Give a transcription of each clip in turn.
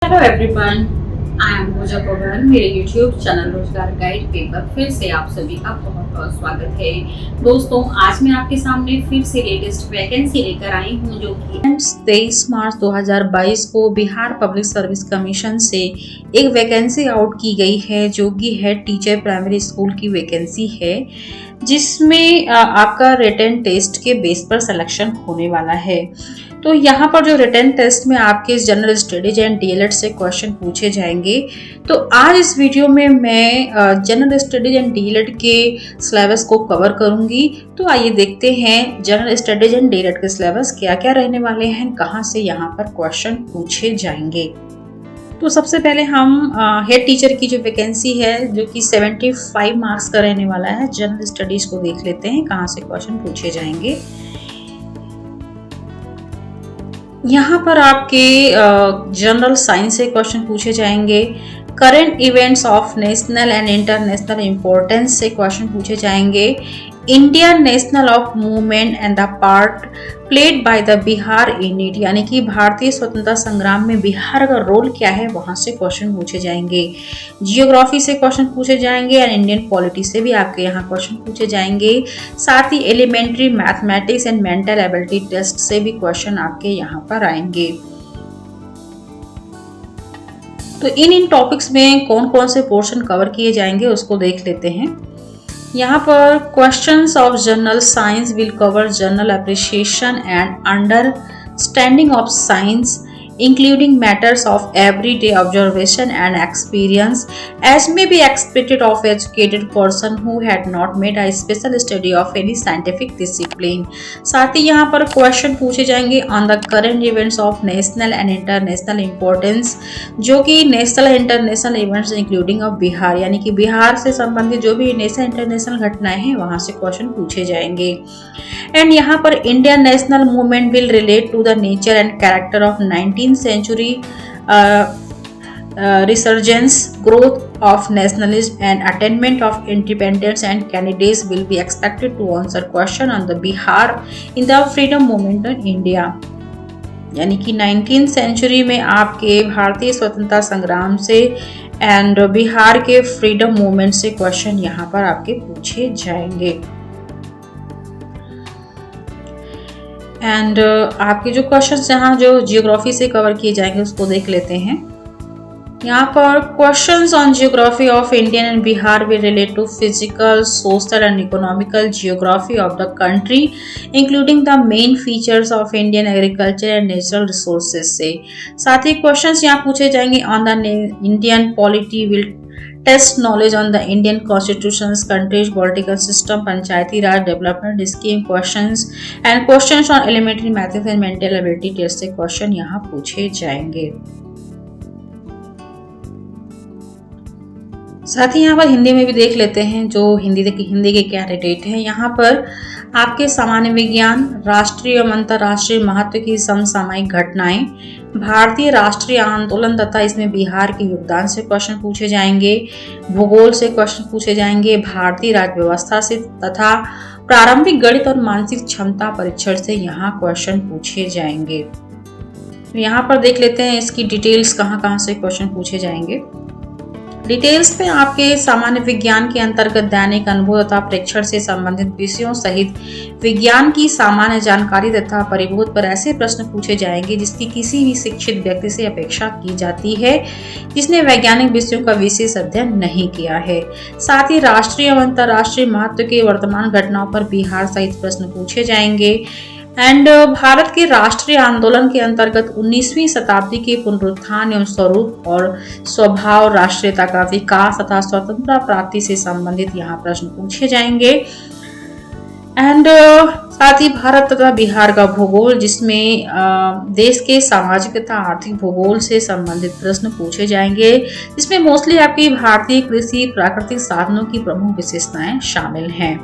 Hello everyone, I am पूजा पवन। मेरे YouTube channel रोजगार guide पे पर फिर से आप सभी का बहुत बहुत स्वागत है। दोस्तों, आज मैं आपके सामने फिर से लेटेस्ट वैकेंसी लेकर आई हूँ जो कि 23 मार्च 2022 को बिहार पब्लिक सर्विस कमीशन से एक वैकेंसी आउट की गई है जो कि हेड टीचर प्राइमरी स्कूल की वैकेंसी है, जिसमें आपका रिटन टेस्ट के बेस पर सिलेक्शन होने वाला है। तो यहाँ पर जो रिटन टेस्ट में आपके जनरल स्टडीज एंड डीएलएड से क्वेश्चन पूछे जाएंगे। तो आज इस वीडियो में मैं जनरल स्टडीज एंड डीएलएड के सिलेबस को कवर करूंगी। तो आइए देखते हैं जनरल स्टडीज एंड डीएलएड के सिलेबस क्या क्या रहने वाले हैं, कहाँ से यहाँ पर क्वेश्चन पूछे जाएंगे। तो सबसे पहले हम हेड टीचर की जो वैकेंसी है जो कि 75 मार्क्स का रहने वाला है, जनरल स्टडीज को देख लेते हैं कहाँ से क्वेश्चन पूछे जाएंगे। यहाँ पर आपके जनरल साइंस से क्वेश्चन पूछे जाएंगे। Current events of national and international importance से क्वेश्चन पूछे जाएंगे। Indian national of movement and the part played by the Bihar in it, यानी कि भारतीय स्वतंत्रता संग्राम में बिहार का रोल क्या है, वहां से क्वेश्चन पूछे जाएंगे। जियोग्राफी से क्वेश्चन पूछे जाएंगे एंड इंडियन पॉलिटी से भी आपके यहाँ क्वेश्चन पूछे जाएंगे। साथ ही elementary mathematics and mental ability test से भी क्वेश्चन आपके यहाँ पर आएंगे। तो इन टॉपिक्स में कौन कौन से पोर्शन कवर किए जाएंगे उसको देख लेते हैं। यहाँ पर questions of general science will cover general appreciation and understanding of science including matters of everyday observation and experience as may be expected of educated person who had not made a special study of any scientific discipline। साथ ही यहाँ पर question पूछे जाएंगे on the current events of national and international importance, जो कि national international events including of Bihar, यानी कि बिहार से संबंधित जो भी नेशनल इंटरनेशनल घटनाएं हैं वहां से क्वेश्चन पूछे जाएंगे। एंड यहाँ पर Indian national movement will relate to the nature and character of 19th century resurgence, growth of nationalism and attainment of independence, and candidates will be expected to answer question on the Bihar in the freedom movement in India, यानी कि 19th century में आपके भारतीय स्वतंत्रता संग्राम से and Bihar के freedom movement से क्वेश्चन यहाँ पर आपके पूछे जाएंगे। एंड आपके जो क्वेश्चंस यहाँ जो जियोग्राफी से कवर किए जाएंगे उसको देख लेते हैं। यहाँ पर questions on geography of Indian and Bihar will relate to physical, social and economical geography of the country including the main features of Indian agriculture and natural resources से। साथ ही क्वेश्चंस यहाँ पूछे जाएंगे on the Indian polity will test knowledge on the Indian constitution, countries political system, Panchayati Raj development scheme questions and questions on elementary maths and mental ability test से question यहाँ पूछे जाएंगे। साथ ही यहाँ पर हिंदी में भी देख लेते हैं जो हिंदी के कैंडिडेट हैं। यहाँ पर आपके सामान्य विज्ञान, राष्ट्रीय एवं अंतर्राष्ट्रीय महत्व की समसामयिक घटनाएं, भारतीय राष्ट्रीय आंदोलन तथा इसमें बिहार के योगदान से क्वेश्चन पूछे जाएंगे। भूगोल से क्वेश्चन पूछे जाएंगे। भारतीय राज्य व्यवस्था से तथा प्रारंभिक गणित और मानसिक क्षमता परीक्षण से यहाँ क्वेश्चन पूछे जाएंगे। तो यहाँ पर देख लेते हैं इसकी डिटेल्स कहाँ से क्वेश्चन पूछे जाएंगे। डिटेल्स में आपके सामान्य विज्ञान के अंतर्गत दैनिक अनुभव तथा प्रेक्षण से संबंधित विषयों सहित विज्ञान की सामान्य जानकारी तथा परिबोध पर ऐसे प्रश्न पूछे जाएंगे जिसकी किसी भी शिक्षित व्यक्ति से अपेक्षा की जाती है जिसने वैज्ञानिक विषयों का विशेष अध्ययन नहीं किया है। साथ ही राष्ट्रीय एवं अंतर्राष्ट्रीय महत्व के वर्तमान घटनाओं पर बिहार सहित प्रश्न पूछे जाएंगे। एंड भारत के राष्ट्रीय आंदोलन के अंतर्गत 19वीं शताब्दी के पुनरुत्थान एवं स्वरूप और स्वभाव, राष्ट्रीयता का विकास तथा स्वतंत्रता प्राप्ति से संबंधित यहाँ प्रश्न पूछे जाएंगे। एंड साथ ही भारत तथा बिहार का भूगोल, जिसमें देश के सामाजिक तथा आर्थिक भूगोल से संबंधित प्रश्न पूछे जाएंगे, जिसमें मोस्टली आपकी भारतीय कृषि, प्राकृतिक साधनों की प्रमुख विशेषताएं शामिल हैं।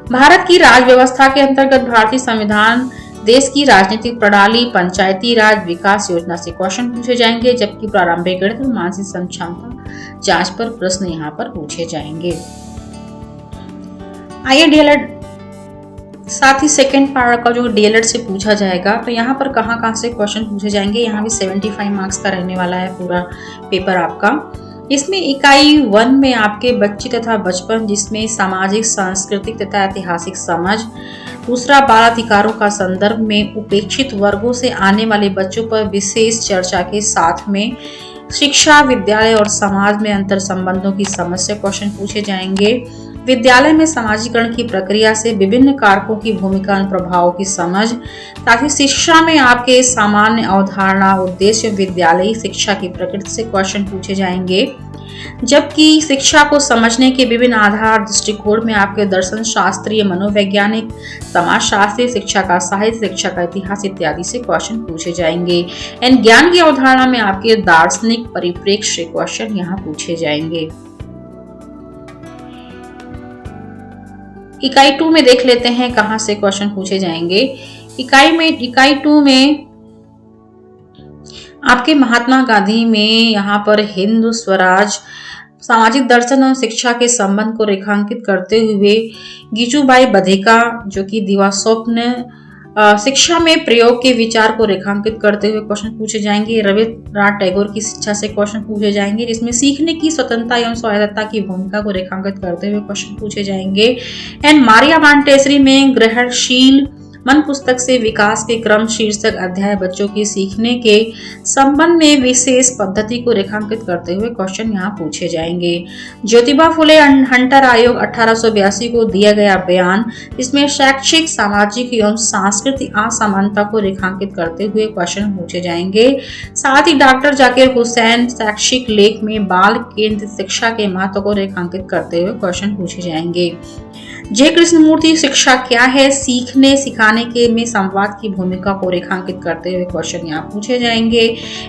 भारत की राज व्यवस्था के अंतर्गत भारतीय संविधान, देश की राजनीतिक प्रणाली, पंचायती राज विकास योजना से क्वेश्चन पूछे जाएंगे, जबकि प्रारंभिक गणित और मानसिक क्षमता जांच पर प्रश्न यहाँ पर पूछे जाएंगे। आइए साथ ही सेकेंड पार्ट का जो डीएलएड से पूछा जाएगा, तो यहाँ पर कहाँ कहाँ से क्वेश्चन पूछे जाएंगे, यहाँ भी 75 मार्क्स का रहने वाला है पूरा पेपर आपका। इसमें इकाई 1 में आपके बच्चे तथा बचपन, जिसमें सामाजिक, सांस्कृतिक तथा ऐतिहासिक समझ। दूसरा, बाल अधिकारों का संदर्भ में उपेक्षित वर्गों से आने वाले बच्चों पर विशेष चर्चा के साथ में शिक्षा, विद्यालय और समाज में अंतर संबंधों की समझ से क्वेश्चन पूछे जाएंगे। विद्यालय में समाजीकरण की प्रक्रिया से विभिन्न कारकों की भूमिका और प्रभावों की समझ। ताकि शिक्षा में आपके सामान्य अवधारणा, उद्देश्य, विद्यालयी शिक्षा की प्रकृति से क्वेश्चन पूछे जाएंगे। जबकि शिक्षा को समझने के विभिन्न आधार दृष्टिकोण में आपके दर्शन शास्त्रीय, मनोवैज्ञानिक, समाजशास्त्रीय शिक्षा का, साहित्य शिक्षा का, इतिहास इत्यादि से क्वेश्चन पूछे जाएंगे। एंड ज्ञान की अवधारणा में आपके दार्शनिक परिप्रेक्ष्य से क्वेश्चन यहाँ पूछे जाएंगे। इकाई 2 में देख लेते हैं कहां से क्वेश्चन पूछे जाएंगे। इकाई 2 में आपके महात्मा गांधी में यहाँ पर हिंद स्वराज, सामाजिक दर्शन और शिक्षा के संबंध को रेखांकित करते हुए गीचूबाई बधेका, जो कि दिवा स्वप्न शिक्षा में प्रयोग के विचार को रेखांकित करते हुए क्वेश्चन पूछे जाएंगे। रविन्द्रनाथ टैगोर की शिक्षा से क्वेश्चन पूछे जाएंगे, जिसमें सीखने की स्वतंत्रता एवं स्वायत्तता की भूमिका को रेखांकित करते हुए क्वेश्चन पूछे जाएंगे। एंड मारिया मॉन्टेसरी में ग्रहणशील मन पुस्तक से विकास के क्रम शीर्षक अध्याय बच्चों के सीखने के संबंध में विशेष पद्धति को रेखांकित करते हुए क्वेश्चन यहाँ पूछे जाएंगे। ज्योतिबा फुले हंटर आयोग 1882 को दिया गया बयान, इसमें शैक्षिक, सामाजिक एवं सांस्कृतिक असमानता को रेखांकित करते हुए क्वेश्चन पूछे जाएंगे। साथ ही डॉक्टर जाकिर हुसैन शैक्षिक लेख में बाल केंद्रित शिक्षा के महत्व को रेखांकित करते हुए क्वेश्चन पूछे जाएंगे। जय कृष्णमूर्ति शिक्षा क्या है, सीखने सिखाने के में संवाद की भूमिका को रेखांकित करते हुए क्वेश्चन यहाँ पूछे जाएंगे।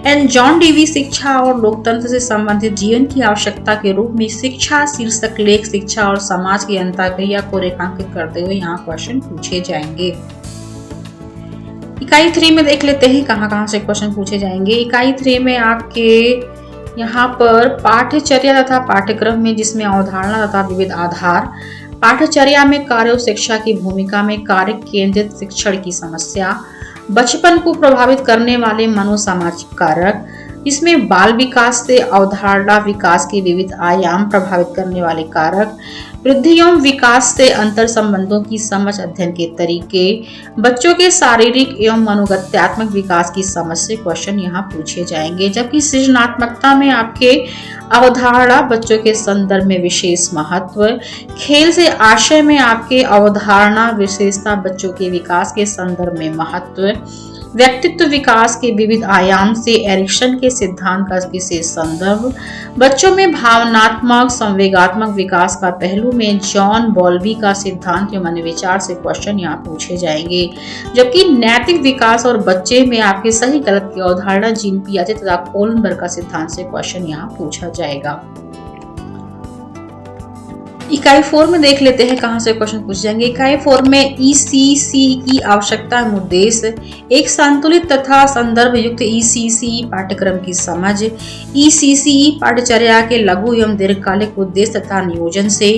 एंड जॉन डीवी शिक्षा और लोकतंत्र से संबंधित जीवन की आवश्यकता के रूप में शिक्षा शीर्षक लेख शिक्षा और समाज की अंतःक्रिया को रेखांकित करते हुए यहाँ क्वेश्चन पूछे जाएंगे। इकाई 3 में देख लेते हैं कहाँ से क्वेश्चन पूछे जाएंगे। इकाई 3 में आपके यहाँ पर पाठ्यचर्या तथा पाठ्यक्रम में, जिसमें अवधारणा तथा विविध आधार, पाठ्यचर्या में कार्य और शिक्षा की भूमिका में कार्य केंद्रित शिक्षण की समस्या, बचपन को प्रभावित करने वाले मनोसामाजिक कारक, इसमें बाल विकास से अवधारणा विकास के विविध आयाम प्रभावित करने वाले कारक, वृद्धि एवं विकास से अंतर संबंधों की समझ अध्ययन के तरीके, बच्चों के शारीरिक एवं मनोगत्यात्मक विकास की समझ से क्वेश्चन यहाँ पूछे जाएंगे। जबकि सृजनात्मकता में आपके अवधारणा बच्चों के संदर्भ में विशेष महत्व, खेल से आशय में आपके अवधारणा विशेषता बच्चों के विकास के संदर्भ में महत्व, व्यक्तित्व विकास के विविध आयाम से एरिक्सन के सिद्धांत का विशेष संदर्भ, बच्चों में भावनात्मक संवेगात्मक विकास का पहलू में जॉन बॉल्बी का सिद्धांत एवं अन्य विचार से क्वेश्चन यहाँ पूछे जाएंगे। जबकि नैतिक विकास और बच्चे में आपके सही गलत की अवधारणा जीन पियाजे तथा कोलनबर्ग का सिद्धांत से क्वेश्चन यहाँ पूछा जाएगा। इकाई 4 में देख लेते हैं कहां से क्वेश्चन पूछ जाएंगे। इकाई 4 में ईसीसी की आवश्यकता एवं उद्देश्य, एक संतुलित तथा संदर्भ युक्त ईसीसी पाठ्यक्रम की समझ, ईसीसी पाठ्यचर्या के लघु एवं दीर्घकालिक उद्देश्य तथा नियोजन से,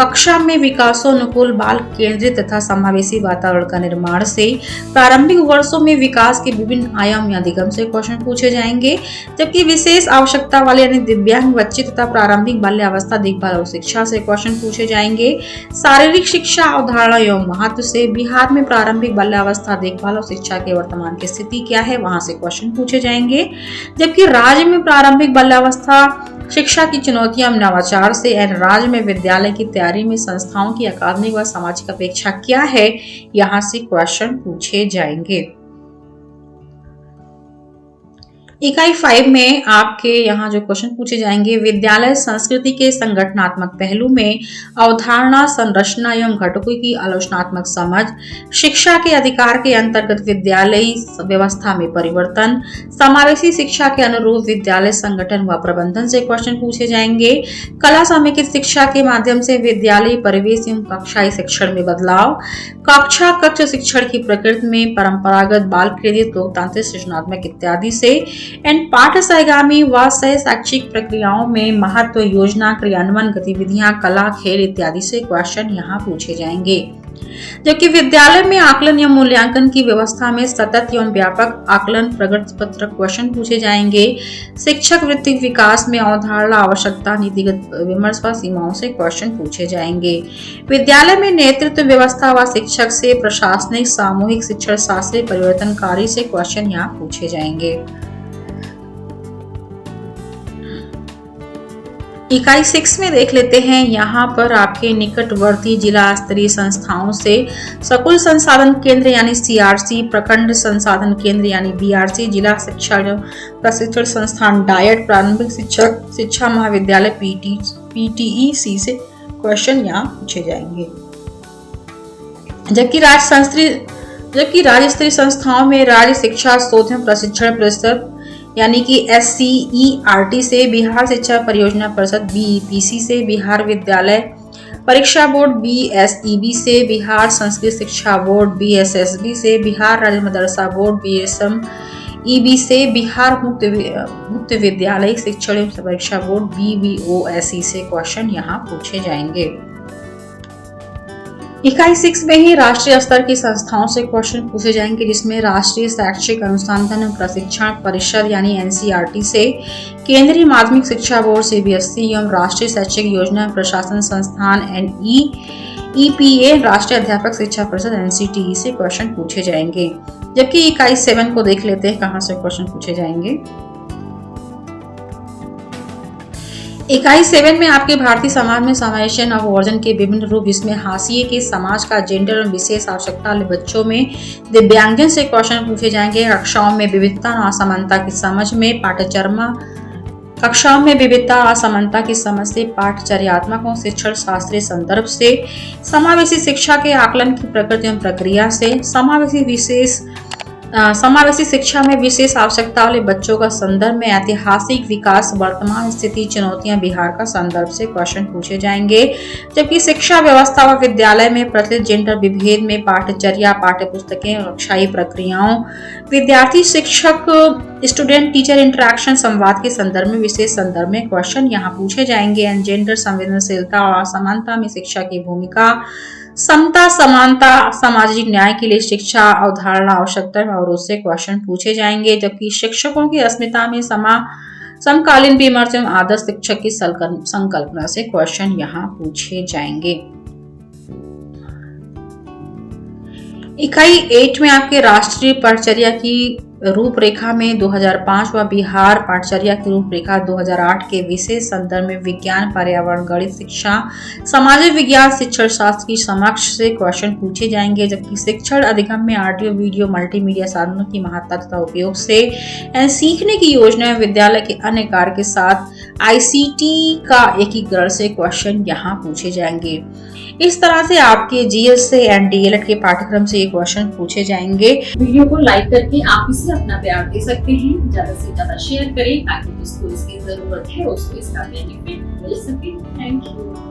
कक्षा में विकासोन्मुख बाल केंद्रित तथा समावेशी वातावरण का निर्माण से, प्रारंभिक वर्षों में विकास के विभिन्न आयाम या अधिगम से क्वेश्चन पूछे जाएंगे। जबकि विशेष आवश्यकता वाले यानी दिव्यांग बच्चे तथा प्रारंभिक बाल्यावस्था देखभाल और शिक्षा से क्वेश्चन पूछे जाएंगे। शारीरिक शिक्षा अवधारणा एवं महत्व से, बिहार में प्रारंभिक बाल्यावस्था देखभाल और शिक्षा के वर्तमान की स्थिति क्या है, वहां से क्वेश्चन पूछे जाएंगे। जबकि राज्य में प्रारंभिक बाल्यावस्था शिक्षा की चुनौतियां नवाचार से, राज्य में विद्यालय की तैयारी में संस्थाओं की अकादमिक व सामाजिक अपेक्षा क्या है, यहाँ से क्वेश्चन पूछे जाएंगे। इकाई 5 में आपके यहाँ जो क्वेश्चन पूछे जाएंगे, विद्यालय संस्कृति के संगठनात्मक पहलू में अवधारणा, संरचना एवं घटकों की आलोचनात्मक समझ, शिक्षा के अधिकार के अंतर्गत विद्यालयी व्यवस्था में परिवर्तन, समावेशी शिक्षा के अनुरूप विद्यालय संगठन व प्रबंधन से क्वेश्चन पूछे जाएंगे। कला समेकित शिक्षा के माध्यम से विद्यालयी परिवेश एवं कक्षाई शिक्षण में बदलाव, कक्षा कक्ष शिक्षण की प्रकृति में परंपरागत बाल केंद्रित लोकतांत्रिक सृजनात्मक इत्यादि से, एंड पाठ्य सहगामी व सह शैक्षिक प्रक्रियाओं में महत्व, योजना, क्रियान्वयन गतिविधियां, कला, खेल इत्यादि से क्वेश्चन यहाँ पूछे जाएंगे। जबकि विद्यालय में आकलन या मूल्यांकन की व्यवस्था में सतत एवं व्यापक आकलन प्रगति पत्रक क्वेश्चन पूछे जाएंगे। शिक्षक वृत्ति विकास में अवधारणा, आवश्यकता, नीतिगत विमर्श व सीमाओं से क्वेश्चन पूछे जाएंगे। विद्यालय में नेतृत्व व्यवस्था व शिक्षक से प्रशासनिक, सामूहिक शिक्षण शास्त्रीय, परिवर्तनकारी से क्वेश्चन यहाँ पूछे जाएंगे। इकाई 6 में देख लेते हैं। यहाँ पर आपके निकटवर्ती जिला स्तरीय संस्थाओं से स्कूल संसाधन केंद्र यानी CRC, प्रखंड संसाधन केंद्र यानी BRC, जिला शिक्षा प्रशिक्षण संस्थान डायट, प्रारंभिक शिक्षा महाविद्यालय PTEC से क्वेश्चन यहाँ पूछे जाएंगे। जबकि राज्य स्तरीय संस्थाओं में राज्य शिक्षा शोध एवं प्रशिक्षण परिषद यानी कि SCERT से, बिहार शिक्षा परियोजना परिषद BEPC से, बिहार विद्यालय परीक्षा बोर्ड BSEB से, बिहार संस्कृत शिक्षा बोर्ड BSSB से, बिहार राज्य मदरसा बोर्ड BSMEB से, बिहार मुक्त विद्यालय शिक्षण एवं परीक्षा बोर्ड BBOSE से क्वेश्चन यहाँ पूछे जाएंगे। इकाई 6 में ही राष्ट्रीय स्तर की संस्थाओं से क्वेश्चन पूछे जाएंगे, जिसमें राष्ट्रीय शैक्षिक अनुसंधान एवं प्रशिक्षण परिषद यानी NCERT से, केंद्रीय माध्यमिक शिक्षा बोर्ड CBSE एवं राष्ट्रीय शैक्षिक योजना प्रशासन संस्थान NEEPA, राष्ट्रीय अध्यापक शिक्षा परिषद NCTE से क्वेश्चन पूछे जाएंगे। जबकि इकाई 7 को देख लेते हैं कहाँ से क्वेश्चन पूछे जाएंगे। इकाई 7 में आपके भारतीय समाज में समावेशन और वर्जन के विभिन्न रूप, जिसमें हाशिए के समाज का जेंडर और विशेष आवश्यकता वाले बच्चों में दिव्यांगजन से क्वेश्चन पूछे जाएंगे। कक्षाओं में विविधता और असमानता की समझ में कक्षाओं में विविधता और असमानता की समझ से, पाठचर्यात्मक और शिक्षण शास्त्रीय संदर्भ से, समावेशी शिक्षा के आकलन की प्रकृति एवं प्रक्रिया से, समावेशी शिक्षा में विशेष आवश्यकता वाले बच्चों का संदर्भ में, ऐतिहासिक विकास, वर्तमान स्थिति, चुनौतियां बिहार का संदर्भ से क्वेश्चन पूछे जाएंगे। जबकि शिक्षा व्यवस्था व विद्यालय में प्रचलित जेंडर विभेद में, पाठचर्या, पाठ्यपुस्तकें, कक्षाई प्रक्रियाओं, विद्यार्थी शिक्षक स्टूडेंट टीचर इंटरेक्शन, संवाद के संदर्भ में, विशेष संदर्भ में क्वेश्चन यहाँ पूछे जाएंगे। जेंडर संवेदनशीलता और असमानता में शिक्षा की भूमिका, समता, समानता, सामाजिक न्याय के लिए शिक्षा, अवधारणा, आवश्यकता और उससे क्वेश्चन पूछे जाएंगे। जबकि शिक्षकों की अस्मिता में समकालीन विमर्श एवं आदर्श शिक्षक की संकल्पना से क्वेश्चन यहाँ पूछे जाएंगे। इकाई 8 में आपके राष्ट्रीय पाठचर्या की रूपरेखा में 2005 व बिहार पाठचर्या की रूपरेखा 2008 के विशेष संदर्भ में विज्ञान, पर्यावरण, गणित, शिक्षा, सामाजिक विज्ञान, शिक्षण शास्त्र की समक्ष से क्वेश्चन पूछे जाएंगे। जबकि शिक्षण अधिगम में ऑडियो, वीडियो, मल्टीमीडिया साधनों की महत्ता तथा उपयोग से सीखने की योजना, विद्यालय के अन्य कार्य के साथ ICT का एकीकरण से क्वेश्चन यहाँ पूछे जाएंगे। इस तरह से आपके GS से एंड DLED के पाठ्यक्रम से ये क्वेश्चन पूछे जाएंगे। वीडियो को लाइक करके आप इसे अपना प्यार दे सकते हैं, ज्यादा से ज्यादा शेयर करें ताकि जिसको इसकी जरूरत है उसको इसका बेनिफिट मिल सके। Thank you.